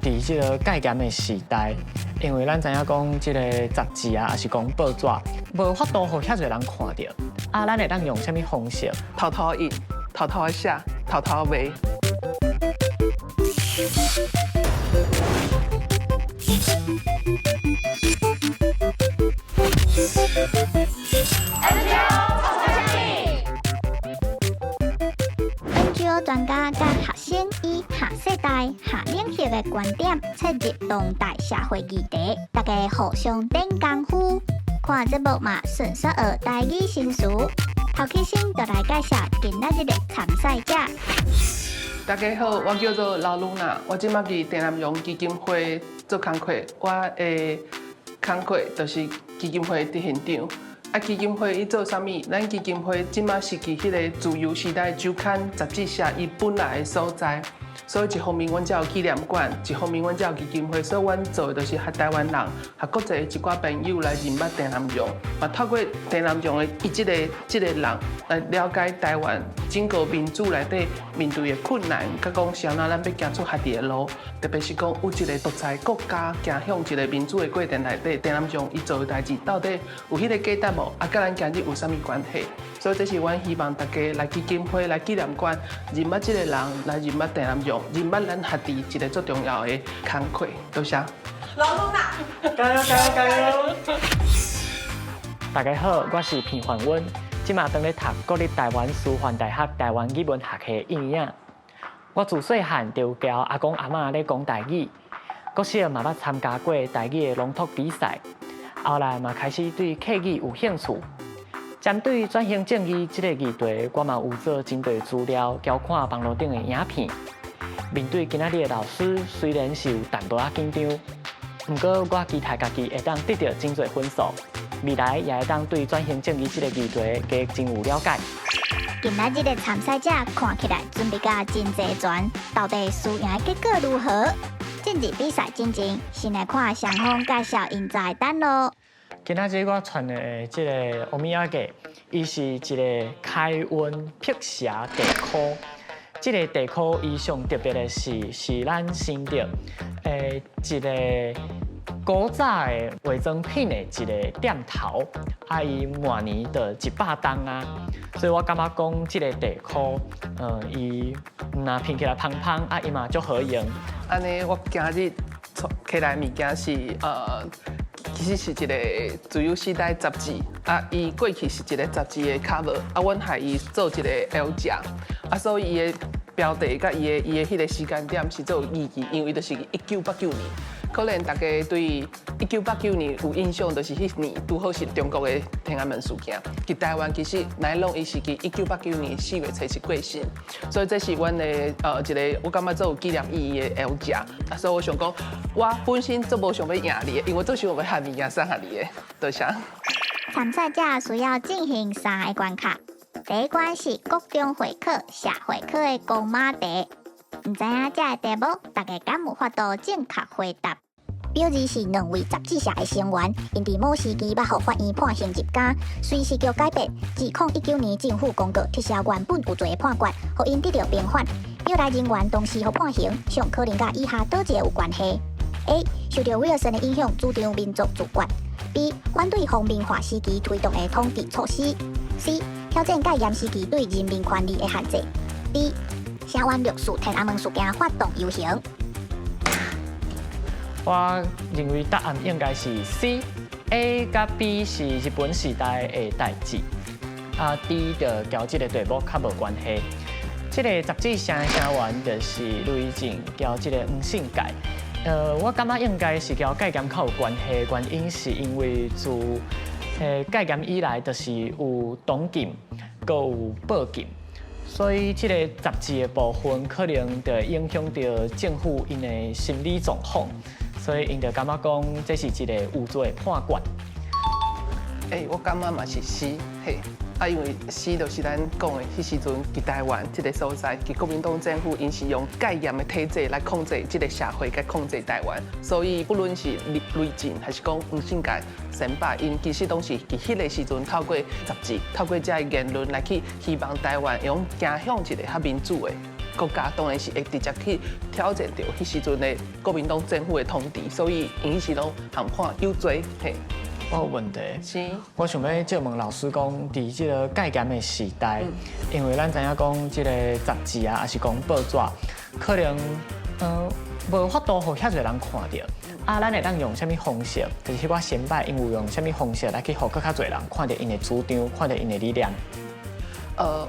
伫即个戒严的时代，因为咱知影讲即个杂志啊，还是讲报纸，无法度互遐侪人看到。啊，咱会当用啥物方式？偷偷印，偷偷写，偷偷卖。NGO 专家甲学生以下世代、下领域的观点，切入当代社会议题，大家互相顶功夫。看节目嘛，顺续学台语新词。头起先就来介绍今仔日的参赛者。大家好，我叫做老露娜，我即马伫陈南荣基金会做工课，我的工课就是基金会伫现场。基金会伊做啥物？咱基金会即马是伫迄个自由时代周刊杂志社伊本来的所在。所以一方面，阮才有纪念馆；一方面，阮才有基金会。所以，阮做的就是和台湾人、和国际一寡朋友来认捌陈南荣，嘛透过陈南荣的伊即个人来了解台湾整个民主内底面对的困难，甲讲是安怎咱要行出家己的路。特别是讲有一个独裁国家行向一个民主的过程内底，陈南荣伊做的代志到底有迄个价值无？甲咱今日有啥物关系？所以，这是阮希望大家来基金会、来纪念馆认捌即个人，来认捌陈南荣。认捌咱学弟一个最重要的工课，多谢。老露娜，加油加油加油！大家好，我是片焕温，即马当咧读国立台湾师范大学台湾语文学系应影。我自细汉就交阿公阿嬷咧讲台语，国小嘛捌参加过台语的朗读比赛，后来嘛开始对客语有兴趣。针对转型正义这个议题，我嘛有做真侪资料，交看网络顶的影片。面对今仔日的老师，虽然是有淡薄仔紧张，不过我期待家己会当得到真侪分数，未来也会当对转型正义这个议题加真有了解。今仔日的参赛者看起来准备甲真齐全，到底输赢的结果如何？进入比赛进前，先来看双方介绍因在单咯。今仔日我穿的这个欧米亚嘅，伊是一个开温辟邪地裤。这个地裤伊上特别的是咱新的一个古早的化妆品的一个店头，伊每年就100档啊，所以我感觉讲这个地裤，伊若拼起来胖胖，伊嘛足好用。安尼，我今日起来物件是其实是一个自由时代杂志，伊过去是一个杂志的 cover，阮害伊做一个 L 架，所以伊的标题甲伊的迄个时间点是最有意义，因为就是1989年。可能大家对1989年有印象，就是迄年拄好是中国的天安门事件。伫台湾其实乃拢伊是伫1989年4月初过身，所以这是阮的一个我感觉最有纪念意义的 L 架。所以我想讲，我本身做无想要赢你的，因为做想要下物件送下你的，多谢。参赛者需要进行3个关卡，第一关是国中会考、社会科的公马题。唔知影这个题目，大家敢有法度正确回答？标志是2位杂志社的成员，因伫某时期捌互法院判刑入监，随时局改变。自2019年政府公告撤销原本有罪的判决，互因得到平反。表来人员同时获判刑，上可能甲以下倒一个有关系：A. 受到威尔森的影响，主张民族自决；B. 反对皇民化时期推动的统治措施；C. 挑战戒严时期对人民权利的限制；D. 声援六四天安门事件发动游行。我认为答案应该是 C。A 甲 B 是日本时代的代志，D 就交这个题目较无关系。这个杂志社成员就是雷震交这个黄信介。我感觉应该是交戒严较有关系，原因是因为自戒严以来，就是有党禁，阁有报禁。所以，这个杂志的部分可能就影响到政府因的心理状况，所以因就感觉讲这是一个有罪的判决。我感觉嘛是 C， 嘿，因为 C 就是咱讲的，迄时阵伫台湾这个所在，伫国民党政府因是用戒严的体制来控制这个社会，甲控制台湾，所以不论是雷震还是讲黄信介、陈伯，因其实都是伫迄个时阵透过杂志、透过这个言论来去希望台湾用走向一个较民主的国家当然是会直接去挑战到迄时阵的国民党政府的统治，所以因是拢含判有罪。嘿，我有问题，是。我想要借问老师讲，伫即个戒严的时代，因为咱知影讲，即个杂志啊，还是讲报纸，可能无法度互遐侪人看到。啊，咱会当用啥物方式？就是我先摆，因为用啥物方式来去互更较侪人看到因的主张，看到因的理念。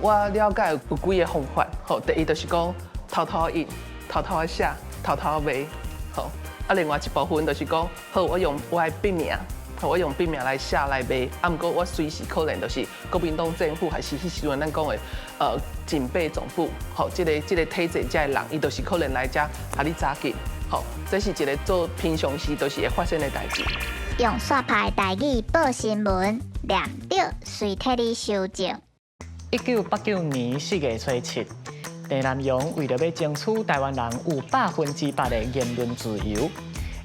我了解有几个方法。好，第一就是讲偷偷印、偷偷写、偷偷卖。好，啊，另外一部分就是讲，好，我用我的笔名。我用笔名来写来卖，啊，毋过我随时可能就是国民党政府还是迄时阵咱讲的警备总部，吼，即个体制遮的人，伊就是可能来遮把你抓紧，吼，这是一个做平常时都是会发生的代志。用煞牌台语报新闻，念着随替你修正。1989年4月初7，郑南榕为了要争取台湾人有100%的言论自由，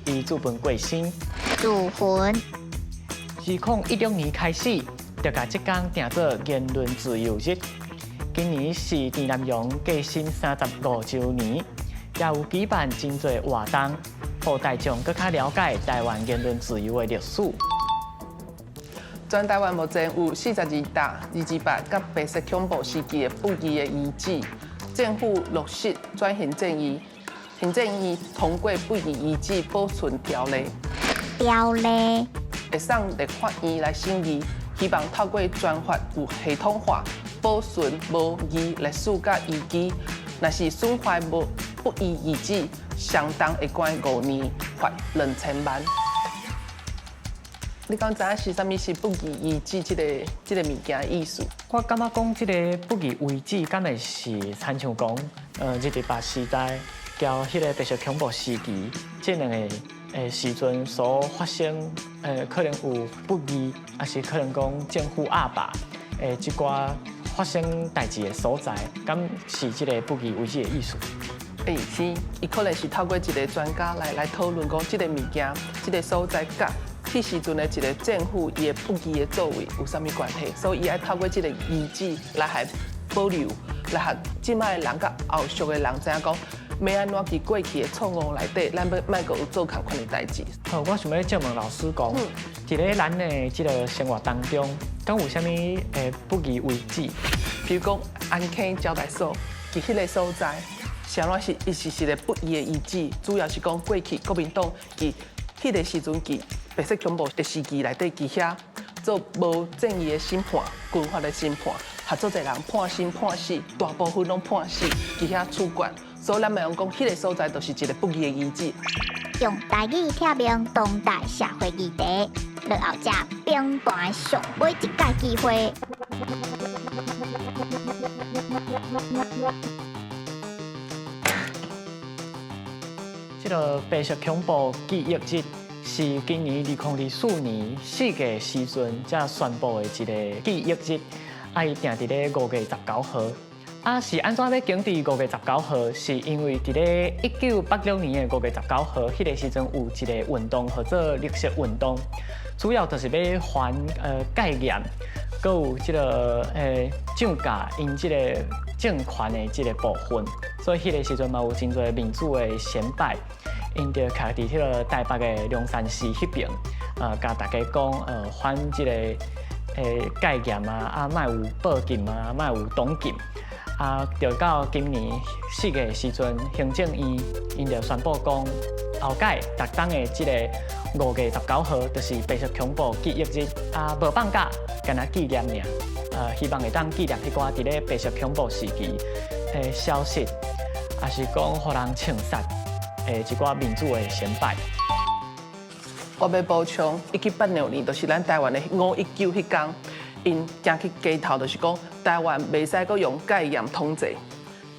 伊自焚过身。自焚。2016年开始，就甲即天定做言论自由日。今年是郑南榕过身35周年，也有举办真侪活动，让大众更加了解台湾言论自由的历史。全台湾目前有42大228甲白色恐怖时期的不义的遗址，政府落实转型正义，行政院通过不义遗址保存条例。条例。会送立法院来审议，希望透过专法有系统化保存无义历史甲遗迹。若是损坏不义遗址，相当会关5年，罚2000万。你讲知影是啥物是不义遗址？这个物件的意思？我感觉讲这个不义遗址，敢会是亲像讲日治白时代，交迄个白色恐怖时期，这两个。时阵所发生，可能有不义，还是可能讲政府压霸，一寡发生代志的所在，敢是这个不义遗址的意思？是，伊可能是透过一个专家来讨论讲，这个物件，这个所在甲迄时阵的一个政府伊的不义的作为有啥物关系？所以伊爱透过这个遗址来还保留，来还即摆的人甲后续的人知影讲。要安怎伫过去的错误内底，咱要莫阁有做同款的代志。好，我想要借问老师讲，伫咧咱的即个生活当中，敢有啥物不义遗址？比如讲安坑招待所，伫迄个所在，啥拢是一个不义的遗址，主要是讲过去国民党伫迄个时阵伫白色恐怖的时期内底伫遐做无正义的审判、军法的审判，合作一人判生判死，大部分拢判死，伫遐处决。所以咱咪用讲，迄个所在就是一个不义的遗址。用台语贴明当代社会议题，落后者平盘上尾一届机会。这个白色恐怖记忆日是今年2024年4月时阵才宣布的一个记忆日，伊定伫咧5月19号。是安怎要经伫5月19号？是因为伫咧1986年的5月19号，迄个时阵有一个运动叫做绿色运动，主要就是要还戒严，佮有即个涨价因即个政权的即个部分，所以迄个时阵嘛有真侪民主的先败，因着徛伫迄个台北的龙山寺迄边，甲大家讲还即个戒严啊，莫有报禁啊，莫有党禁。就到今年4月时阵，行政院因就宣布讲，后届逐冬的即个5月19号，就是白色恐怖记忆日，无放假，干那纪念尔。希望会当纪念迄寡伫咧白色恐怖时期消息，也是讲互人庆杀一寡民主的先败。我要补充，1986年就是咱台湾的519迄天。因行去街头，就是讲台湾袂使阁用戒严统治，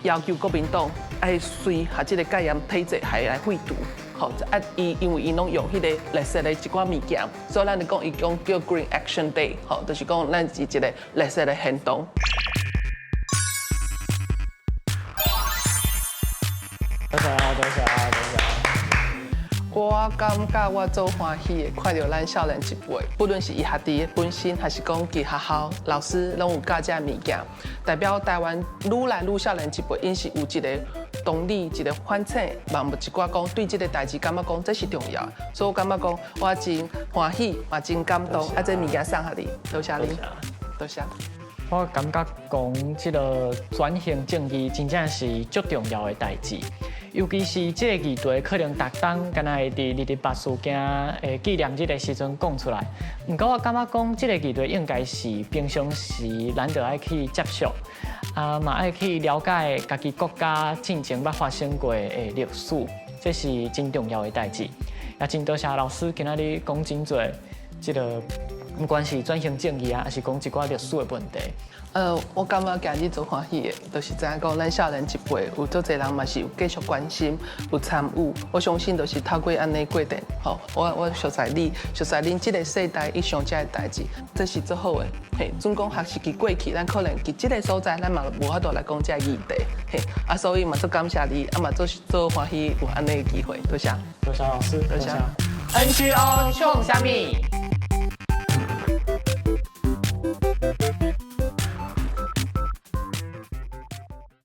要求国民党爱随下即个戒严体制还来废除。吼，因为因拢用迄个绿色的一寡物件，所以咱就讲伊讲叫 Green Action Day， 吼，就是讲咱是一个绿色的行动。多谢。我感觉我最欢喜的，看到咱少年一辈，不论是伊学弟的本身，还是讲伫学校老师拢有教这物件，代表台湾愈来愈少年一辈，因是有一个动力、一个反省，嘛有一寡讲对这个代志感觉讲这是重要的，所以我感觉讲我真欢喜，嘛真感动，啊，这物件送给你，多谢你，多谢。我感觉讲，这个转型正义真正是足重要的代志，尤其是这个议题，可能逐冬敢若会伫日八事件纪念日的时阵讲出来。不过我感觉讲，这个议题应该是平常时咱就爱去接受，嘛爱去了解家己国家进前捌发生过的历史，这是真重要的代志。也真多谢老师今仔日讲真多，这个。不管是转型正义啊，还是讲一寡历史的问题。我感觉今日最欢喜的，就是知影讲咱少年一辈有足侪人嘛是有继续关心、有参与。我相信就是透过安尼过程，吼，我熟悉你，熟悉恁这个世代以上这个代志，这是最好的。嘿，总讲学习过去，咱可能伫这个所在，咱嘛无法度来讲这个议题。嘿，所以嘛足感谢你，嘛做欢喜有安尼的机会，多谢。多谢老师，多谢。NGO 冲啥物？